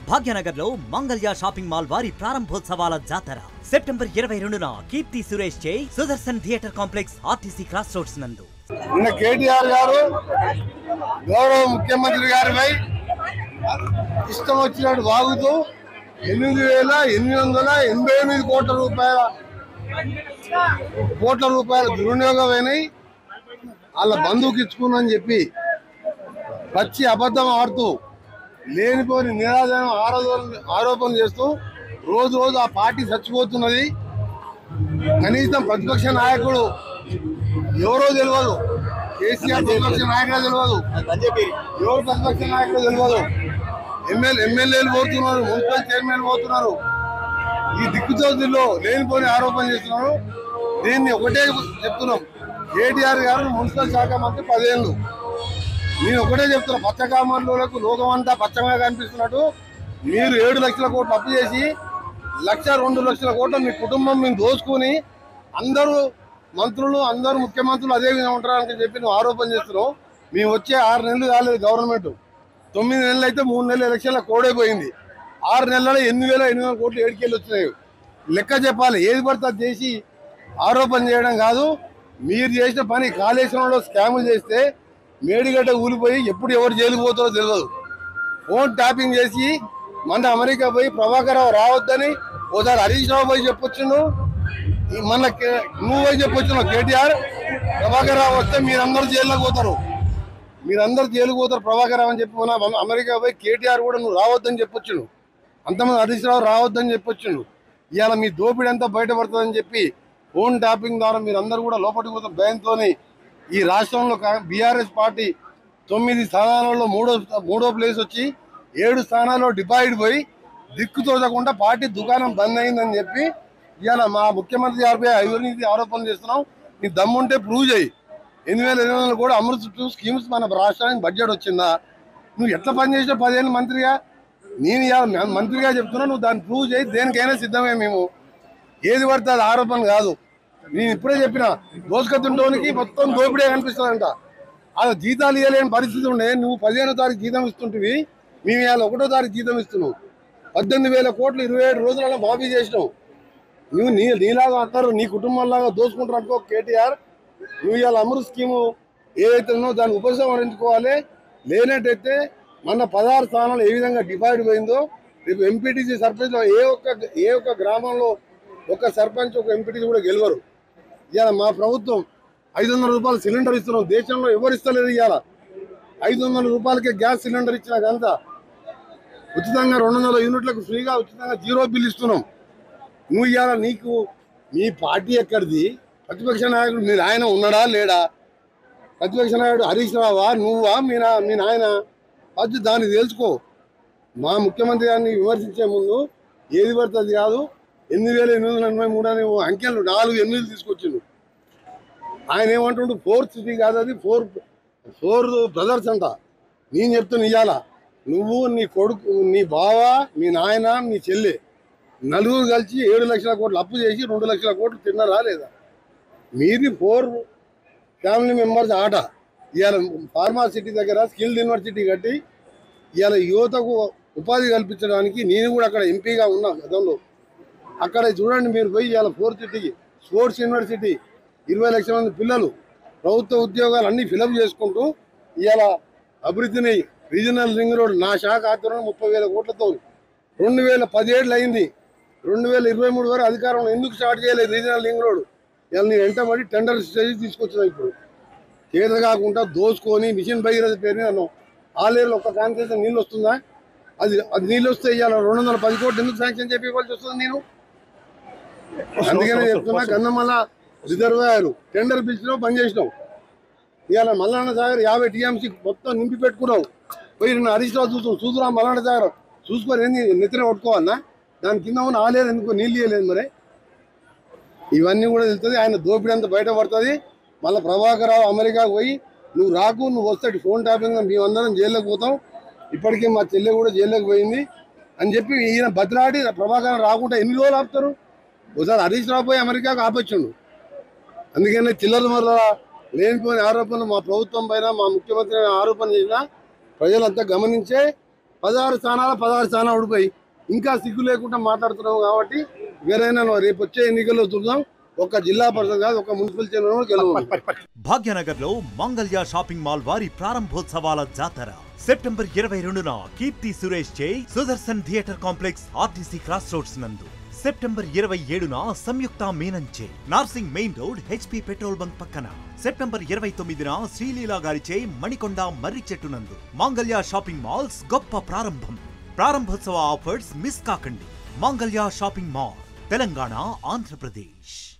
భాగ్యనగర్ లో Mangalya shopping mall వారి ప్రారంభోత్సవాల జాతర సెప్టెంబర్ 22న కీర్తి సురేష్ చే Sudarshan theatre complex RTC cross roads నందు. కేటీఆర్ గారు గౌరవ ముఖ్యమంత్రి గారిపై ఇష్టం వచ్చినట్టు వాగుతూ 8,888 కోట్ల రూపాయల దుర్వినియోగమైనాయి, వాళ్ళ బంధువుకి ఇచ్చుకున్నాని చెప్పి పచ్చి అబద్ధం ఆడుతూ లేనిపోని నిరాధారణ ఆరోపణలు చేస్తూ రోజు రోజు ఆ పార్టీ చచ్చిపోతున్నది. కనీసం ప్రతిపక్ష నాయకుడు ఎవరో తెలియదు, కేసీఆర్ ప్రతిపక్ష నాయకుడు తెలియదు, ఎవరు ప్రతిపక్ష నాయకుడు తెలియదు. ఎమ్మెల్యేలు పోతున్నారు, మున్సిపల్ చైర్మన్ పోతున్నారు, ఈ దిక్కుచోతుల్లో లేనిపోని ఆరోపణ చేస్తున్నారు. దీన్ని ఒకటే చెప్తున్నాం, కేటీఆర్ గారు మున్సిపల్ శాఖ మంత్రి 10 ఏళ్ళు. నేను ఒకటే చెప్తున్నా, పచ్చకామర్లకు లోకం అంతా పచ్చగా కనిపిస్తున్నట్టు మీరు 7 లక్షల కోట్లు అప్పు చేసి 1,02 లక్షల కోట్లు మీ కుటుంబం మేము దోచుకుని అందరూ మంత్రులు అందరూ ముఖ్యమంత్రులు అదే విధంగా ఉంటారని చెప్పి నువ్వు ఆరోపణ చేస్తున్నావు. మేము వచ్చే 6 నెలలు కాలేదు గవర్నమెంట్, 9 నెలలు అయితే 3 నెలల ఎలక్షన్ల కోడైపోయింది. 6 నెలల్లో 8,800 కోట్లు ఏడికెళ్ళి వచ్చినాయి. లెక్క చెప్పాలి, ఏది పడితే అది చేసి ఆరోపణ చేయడం కాదు. మీరు చేసిన పని కాళేశ్వరంలో స్కాములు చేస్తే మేడిగడ్డ ఊలిపోయి ఎప్పుడు ఎవరు జైలుకు పోతారో తెలియదు. ఫోన్ ట్యాపింగ్ చేసి మన అమెరికా పోయి ప్రభాకర్ రావు రావద్దని ఓసారి హరీష్ రావు పోయి చెప్పొచ్చును, మన నువ్వు పోయి చెప్పొచ్చున్నావు. కేటీఆర్ ప్రభాకర్ రావు వస్తే మీరందరూ జైల్లోకి పోతారు, మీరందరూ జైలుకు పోతారు ప్రభాకర్ రావు అని చెప్పి మన అమెరికా పోయి కేటీఆర్ కూడా నువ్వు రావద్దని చెప్పొచ్చును, అంతమంది హరీష్ రావు రావద్దని చెప్పొచ్చును. ఇవాళ మీ దోపిడీ అంతా బయటపడుతుందని చెప్పి ఫోన్ ట్యాపింగ్ ద్వారా మీరందరూ కూడా లోపలికి పోతారు భయంతో. ఈ రాష్ట్రంలో బీఆర్ఎస్ పార్టీ 9 స్థానాలలో మూడో ప్లేస్ వచ్చి 7 స్థానాల్లో డిపాజిట్ పోయి దిక్కు తోచకుండా పార్టీ దుకాణం బంద్ అయిందని చెప్పి ఇవాళ మా ముఖ్యమంత్రి గారిపై అవినీతి ఆరోపణలు చేస్తున్నాం. నీ దమ్ముంటే ప్రూవ్ చేయి. 8,800 కూడా అమృత్ స్కీమ్స్ మన రాష్ట్రానికి బడ్జెట్ వచ్చిందా? నువ్వు ఎట్లా పనిచేసినా 10 ఏళ్ళు మంత్రిగా, నేను మంత్రిగా చెప్తున్నా, నువ్వు దాన్ని ప్రూవ్ చేయి. దేనికైనా సిద్ధమే మేము. ఏది పడితే అది ఆరోపణ కాదు. నేను ఇప్పుడే చెప్పిన దోసుకతుంటోనికి మొత్తం దోపిడే కనిపిస్తుందంట. అది జీతాలు ఇవ్వలేని పరిస్థితి ఉండే. నువ్వు 15వ తారీఖు జీతం ఇస్తుంటివి, మేము ఇవాళ 1వ తారీఖు జీతం ఇస్తున్నావు. 18,000 కోట్లు 27 రోజులలో మాఫీ చేసినావు. నువ్వు నీలాగా అంటారు, నీ కుటుంబంలాగా దోసుకుంటారు అనుకో కేటీఆర్. నువ్వు ఇవాళ అమృత్ స్కీము ఏదైతే ఉన్నో దాన్ని ఉపసంహరించుకోవాలి. లేనట్టయితే మన 16 స్థానాలు ఏ విధంగా డివైడ్ పోయిందో రేపు ఎంపీటీసీ సర్పంచ్లో ఏ ఒక్క గ్రామంలో ఒక సర్పంచ్ ఒక ఎంపీటీసీ కూడా గెలవరు. ఇవాళ మా ప్రభుత్వం 500 రూపాయలు సిలిండర్ ఇస్తున్నాం. దేశంలో ఎవరు ఇస్తలేదు. ఇవాళ 500 రూపాయలకే గ్యాస్ సిలిండర్ ఇచ్చినా కనుక ఉచితంగా 200 యూనిట్లకు ఫ్రీగా ఉచితంగా 0 బిల్ ఇస్తున్నాం. నువ్వు ఇవాళ నీకు మీ పార్టీ ఎక్కడిది? ప్రతిపక్ష నాయకుడు మీరు ఆయన ఉన్నాడా లేడా? ప్రతిపక్ష నాయకుడు హరీష్ రావా, నువ్వా, మీ నాయన? అది దాన్ని తెలుసుకో. మా ముఖ్యమంత్రి గారిని విమర్శించే ముందు ఏది పడుతుంది కాదు. 8,883 అనే అంకెలు 4 8 తీసుకొచ్చిండు. ఆయన ఏమంటుండు, 4th సిటీ కాదు అది, 4 బ్రదర్స్ అంట. నేను చెప్తున్నా, ఇవాళ నువ్వు, నీ కొడుకు, నీ బావ, మీ నాయన, మీ చెల్లె నలుగురు కలిసి 7 లక్షల కోట్లు అప్పు చేసి 2 లక్షల కోట్లు తిన్నారా లేదా? మీది 4 ఫ్యామిలీ మెంబర్స్ ఆట. ఇవాళ ఫార్మా సిటీ దగ్గర స్కిల్ యూనివర్సిటీ కట్టి ఇవాళ యువతకు ఉపాధి కల్పించడానికి నేను కూడా అక్కడ ఎంపీగా ఉన్నా గతంలో. అక్కడ చూడండి మీరు పోయి ఇవాళ 4th సిటీకి స్పోర్ట్స్ యూనివర్సిటీ 20 లక్షల మంది పిల్లలు ప్రభుత్వ ఉద్యోగాలు అన్నీ ఫిలప్ చేసుకుంటూ ఇవాళ అభివృద్ధిని రీజనల్ రింగ్ రోడ్ నా శాఖ ఆధ్వర్యంలో 30,000 కోట్లతో 2017 అయింది. 2023 వరకు అధికారంలో ఎందుకు స్టార్ట్ చేయలేదు రీజనల్ రింగ్ రోడ్? ఇవాళ నేను వెంటబడి టెండర్ స్టేజ్ తీసుకొచ్చినా. ఇప్పుడు చేత కాకుండా దోసుకొని మిషన్ భగీరథ పేరు అన్నాం. ఆలేరులో ఒక్క కాన్సెషన్ నీళ్ళు వస్తుందా? అది నీళ్ళు వస్తే ఇవాళ 210 కోట్లు ఎందుకు శాంక్షన్ చెప్పి ఇవ్వాల్సి వస్తుంది? నేను అందుకనే చెప్తున్నా, గన్నమల్ల రిజర్వాయర్ టెండర్ పిలిచినా పనిచేసినావు. ఇవాళ మల్లన్న సాగర్ 50 TMC మొత్తం నింపి పెట్టుకున్నావు. పోయి నిన్న హరీష్ రావు చూసురా మల్లన్న సాగర్ చూసుకొని ఏంది నెత్తిన కొట్టుకోవాలన్నా? దాని కింద ఉన్న ఆలేరు ఎందుకు నీళ్ళు ఇవ్వలేదు మరి? ఇవన్నీ కూడా తెలుస్తుంది. ఆయన దోపిడీ అంతా బయటపడుతుంది. మళ్ళీ ప్రభాకర్ రావు అమెరికాకు పోయి నువ్వు రాకు, నువ్వు వస్తే ఫోన్ ట్యాపింగ్ మేమందరం జైల్లోకి పోతాం, ఇప్పటికే మా చెల్లె కూడా జైల్లోకి పోయింది అని చెప్పి ఈయన బతిలాడి ప్రభాకర్ రాకుండా ఎన్ని రోజులు ఆపుతారు? ఒకసారి హరీష్ రావు పోయి అమెరికాకు ఆపొచ్చుండు. అందుకనే చిల్లర మరల లేనిపోయిన ఆరోపణలు మా ప్రభుత్వం పైన మా ముఖ్యమంత్రి ఆరోపణ చేసినా ప్రజలంతా గమనించే 16 స్థానాల 16 స్థానాలు ఓడిపోయి ఇంకా సిగ్గు లేకుండా మాట్లాడుతున్నావు కాబట్టి ఎవరైనా రేపు వచ్చే ఎన్నికల్లో చూద్దాం. ఒక జిల్లా పరిషత్ కాదు, ఒక మున్సిపల్ చైర్మన్ గెలవాలి. భాగ్యనగర్ లో మంగళ్య షాపింగ్ మాల్ వారి ప్రారంభోత్సవాల జాతర సెప్టెంబర్ 22న కీర్తి సురేష్ చే Sudarshan theatre complex RTC cross roads నందు. సెప్టెంబర్ 27న సంయుక్త మీనన్ చే Narsing main road HP petrol bunk పక్కన. సెప్టెంబర్ 29న శ్రీలీలా గారిచే మణికొండ మర్రి చెట్టు నందు. మంగళ్య షాపింగ్ మాల్స్ గొప్ప ప్రారంభం. ప్రారంభోత్సవ ఆఫర్స్ మిస్ కాకండి. Mangalya shopping mall, Telangana, Andhra Pradesh.